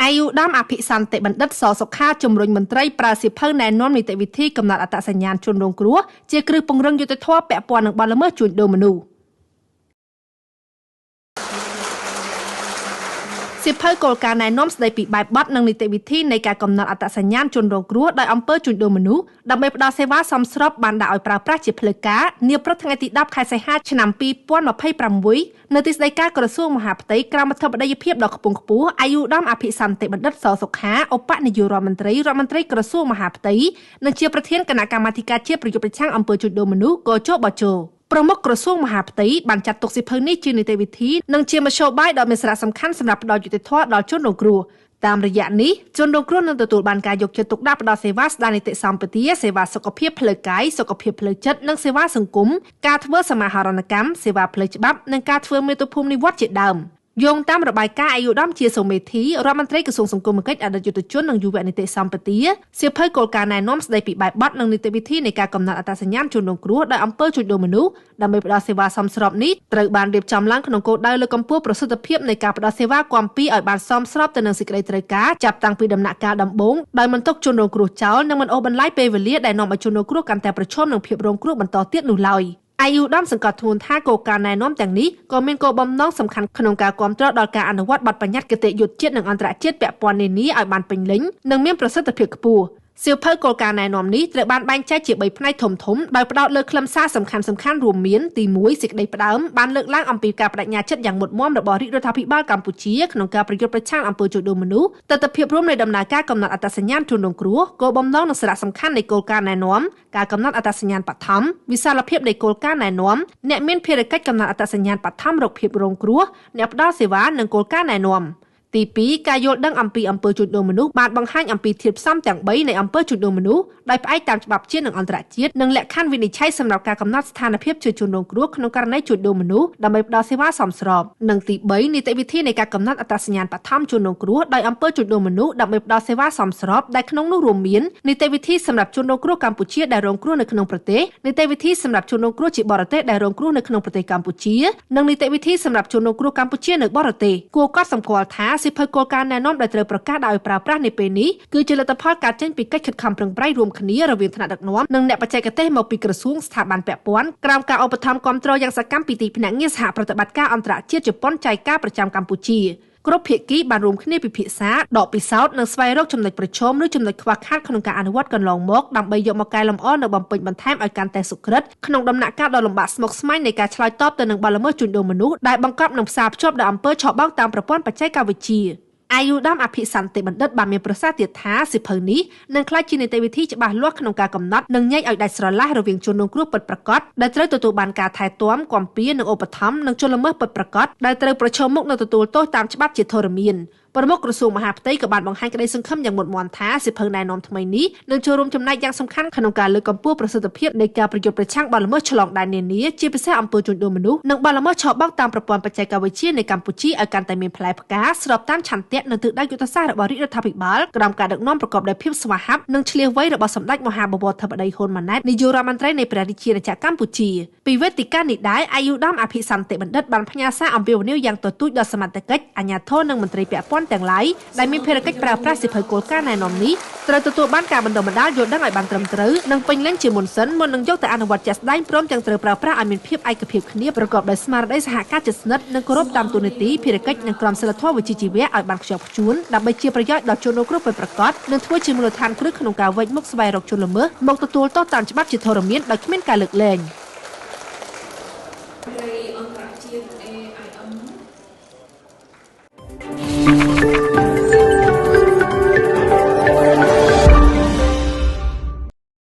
អាយុដំអភិសន្តិបណ្ឌិតសសុខាជំរុញមន្ត្រីប្រើសៀវភៅណែនាំនីតិវិធីកំណត់អត្តសញ្ញាណជនរងគ្រោះជាគ្រឹះពង្រឹងយុត្តិធម៌ពាក់ព័ន្ធនឹងបទល្មើសជួញដូរមនុស្សសៀវភៅគោលការណ៍ណែនាំស្តីពីបែបបទនិងនីតិវិធីនៃការកំណត់អត្តសញ្ញាណជនរងគ្រោះដោយអំពើជួញដូរមនុស្សដើម្បីផ្តល់សេវាសមស្របបានដាក់ឲ្យប្រើប្រាស់ជាផ្លូវការនាព្រឹកថ្ងៃទី10ខែសីហាឆ្នាំ2026នៅទីស្តីការក្រសួងមហាផ្ទៃក្រោមអធិបតីភាពដ៏ខ្ពង់ខ្ពស់អាយុដំអភិសន្តិបណ្ឌិតសសុខាឧបនាយករដ្ឋមន្ត្រីក្រសួងមហាផ្ទៃនិងជាប្រធានគណៈកម្មាធិការជាតិប្រយុទ្ធប្រឆាំងអំពើជួញដូរមនុស្សកោជបជប្រមុខក្រសួងមហាផ្ទៃបានចាត់ទុកសៀវភៅនេះជានីតិវិធីនិងជាមធ្យោបាយដ៏មានសារៈសំខាន់សម្រាប់ផ្តល់យុត្តិធម៌ដល់ជនរងគ្រោះតាមរយៈនេះជនរងគ្រោះនឹងទទួលបានការយកចិត្តទុកដាក់ផ្តល់សេវាស្ដារនីតិសម្បទាសេវាសុខភាពផ្លូវកាយសុខភាពផ្លូវចិត្តនិងសេវាសង្គមការធ្វើសមាហរណកម្មសេវាផ្លូវច្បាប់និងការធ្វើមាតុភូមិនិវត្តន៍ជាដើមយោងតាមរបាយការណ៍អាយុដំជាសូមេធីរដ្ឋមន្ត្រីក្រសួងសង្គមគិច្ចអតីតយុទ្ធជននិងយុវនីតិសម្បទាសៀវភៅគោលការណ៍ណែនាំស្តីពីបែបបទនិងនីតិវិធីនៃការកំណត់អត្តសញ្ញាណជនរងគ្រោះដោយអំពើជួញដូរមនុស្សដើម្បីផ្តល់សេវាសមស្របនេះត្រូវបានរៀបចំឡើងក្នុងគោលដៅលើកកម្ពស់ប្រសិទ្ធភាពនៃការផ្តល់សេវាគាំពារឲ្យបានសមស្របទៅនឹងសេចក្តីត្រូវការចាប់តាំងពីដំណាក់កាលដំបូងដោយមិនទុកជនរងគ្រោះចោលនិងមិនអូសបន្លាយពេលវេលាដែលនាំឲ្យជនរងគ្រោះកាន់តែប្រឈមនឹងភាពរងគ្រោះបន្តទៀតនោះឡើយអាយុដំសង្កត់ធ្ងន់ថាគោលការណ៍ណែនាំទាំងនេះក៏មានគោលបំណងសំខាន់ក្នុងការគាំទ្រដល់ការអនុវត្តបទបញ្ញត្តិគតិយុត្តជាតិនិងអន្តរជាតិពាក់ព័ន្ធនានាឲ្យបានពេញលេញនិងមានប្រសិទ្ធភាពខ្ពស់សៀវភៅគោលការណ៍ណែនាំនេះត្រូវបានបែងចែកជា3ផ្នែកធំៗដោយផ្ដោតលើខ្លឹមសារសំខាន់ៗរួមមានទី1សេចក្តីផ្ដើមបានលើកឡើងអំពីការបដិញ្ញាចិត្តយ៉ាងមុតមាំរបស់រាជរដ្ឋាភិបាលកម្ពុជាក្នុងការប្រយុទ្ធប្រឆាំងអំពើជួញដូរមនុស្សទស្សនវិជ្ជារួមនៃដំណើរការកំណត់អត្តសញ្ញាណជនរងគ្រោះគោលបំណងនិងសារៈសំខាន់នៃគោលការណ៍ណែនាំការកំណត់អត្តសញ្ញាណបឋមវិសាលភាពនៃគោលការណ៍ណែនាំអ្នកមានភារកិច្ចកំណត់អត្តសញ្ញាណបឋមរកភាពរងគ្រោះអ្នកផ្ដល់សេវានិងគោលការណ៍ណែនាំទី2ការយល់ដឹងអំពីអំពើជួញដូរមនុស្សបានបង្ហាញអំពីធាតុផ្សំទាំង3នៃអំពើជួញដូរមនុស្សដោយផ្អែកតាមច្បាប់ជាតិនិងអន្តរជាតិនិងលក្ខខណ្ឌវិនិច្ឆ័យសម្រាប់ការកំណត់ស្ថានភាពជាជនរងគ្រោះក្នុងករណីជួញដូរមនុស្សដើម្បីផ្ដល់សេវាសមស្របនិងទី3នីតិវិធីនៃការកំណត់អត្តសញ្ញាណបឋមជនរងគ្រោះដោយអំពើជួញដូរមនុស្សដើម្បីផ្ដល់សេវាសមស្របដែលក្នុងនោះរួមមាននីតិវិធីសម្រាប់ជនរងគ្រោះកម្ពុជាដែលរងគ្រោះនៅក្នុងប្រទេសនីតិវិធីសម្រាប់ជនរងគ្រោះជាបរទេសដែលរងគ្រោះនៅក្នុងប្រទេសកម្ពុជានិងនីតិវិធីសម្រាប់ជនរងគ្រោះកម្ពុជានៅបរទេសគួរកត់សម្គាល់ថាសៀវភៅគោលការណ៍ណែនាំដែលត្រូវប្រកាសដោយប្រើប្រាស់នាពេលនេះគឺជាលទ្ធផលការចេញពីកិច្ចខិតខំប្រឹងប្រែងរួមគ្នារវាងថ្នាក់ដឹកនាំនិងអ្នកបច្ចេកទេសមកពីក្រសួងស្ថាប័នពាក់ព័ន្ធក្រោមការឧបត្ថម្ភគាំទ្រយ៉ាងសកម្មពីទីភ្នាក់ងារសហប្រតិបត្តិការអន្តរជាតិជប៉ុនចៃកាប្រចាំកម្ពុជាគ្រប់ភាគីបានរួមគ្នាពិភាក្សាដកពិសោធន៍និងស្វែងរកចំណុចប្រឈមឬចំណុចខ្វះខាតក្នុងការអនុវត្តកន្លងមកដើម្បីយកមកកែលម្អនិងបំពេញបន្ថែមឲ្យកាន់តែសុក្រឹតក្នុងដំណាក់កាលដ៏លំបាកស្មុគស្មាញនៃការឆ្លើយតបទៅនឹងបទល្មើសជួញដូរមនុស្សដែលបង្កប់នឹងផ្សារភ្ជាប់ដោយអំពើឆបោកតាមប្រព័ន្ធបច្ចេកវិទ្យាអាយុដំអភិសន្តិបណ្ឌិតបានមានប្រសាសន៍ទៀតថាសៀវភៅនេះនឹងក្លាយជានីតិវិធីច្បាស់លាស់ក្នុងការកំណត់និងញែកឲ្យដាច់ស្រឡះរវាងជនរងគ្រោះពិតប្រាកដដែលត្រូវទទួលបានការថែទាំគាំពារនិងឧបត្ថម្ភនិងជនល្មើសពិតប្រាកដដែលត្រូវប្រឈមមុខនឹងទទួលទោសតាមច្បាប់ជាធរមានប្រមុខក្រសួងមហាផ្ទៃក៏បានបង្ហាញក្តីសង្ឃឹមយ៉ាងមុតមាំថាសៀវភៅណែនាំថ្មីនេះនឹងចូលរួមចំណែកយ៉ាងសំខាន់ក្នុងការលើកកម្ពស់ប្រសិទ្ធភាពនៃការប្រយុទ្ធប្រឆាំងបទល្មើសឆ្លងដែននានាជាពិសេសអំពើជួញដូរមនុស្សនិងបទល្មើសឆបោកតាមប្រព័ន្ធបច្ចេកវិទ្យានៃកម្ពុជាឲ្យកាន់តែមានផ្លែផ្កាស្របតាមឆន្ទៈនិងទិសដៅយុទ្ធសាស្ត្ររបស់រាជរដ្ឋាភិបាលក្រោមការដឹកនាំប្រកបដោយភាពស្វាហាប់និងឆ្លៀសវៃរបស់សម្ដេចមហាបវរធិបតីហ៊ុនម៉ាណែតនាយករដ្ឋមន្ត្រីនៃព្រះរាជាណាចក្រកម្ពុជាពីវេទិកានេះដែរអាយុដំអភិសន្តិបណ្ឌិតបានផ្ញើសារអំពាវនាវយ៉ាងទទូចដល់សមត្ថកិច្ចអាជ្ញាធរនិងមន្ត្រីពាក់ព័ន្ធទាំងឡាយដែលមានភារកិច្ចប្រើប្រាស់សៀវភៅគោលការណ៍ណែនាំនេះត្រូវទទួលបានការបណ្ដុះបណ្ដាលយល់ដឹងឲ្យបានត្រឹមត្រូវនិងពេញលេញជាមុនសិនមុននឹងយកទៅអនុវត្តជាក់ស្ដែងព្រមទាំងត្រូវប្រើប្រាស់ឲ្យមានភាពឯកភាពគ្នាប្រកបដោយស្មារតីសហការជិតស្និទ្ធនិងគោរពតាមទូនីតិភារកិច្ចនិងក្រមសីលធម៌វិជ្ជាជីវៈឲ្យបានខ្ជាប់ខ្ជួនដើម្បីជាប្រយោជន៍ដល់ជនរងគ្រោះពិតប្រាកដនិងធ្វើជាមូលដ្ឋានគ្រឹះក្នុងការវេចមុខស្វែងរកជនល្មើសមកទទួលទោសតាមច្បាប់ជាធរមានដោយគ្មានការលើកលែង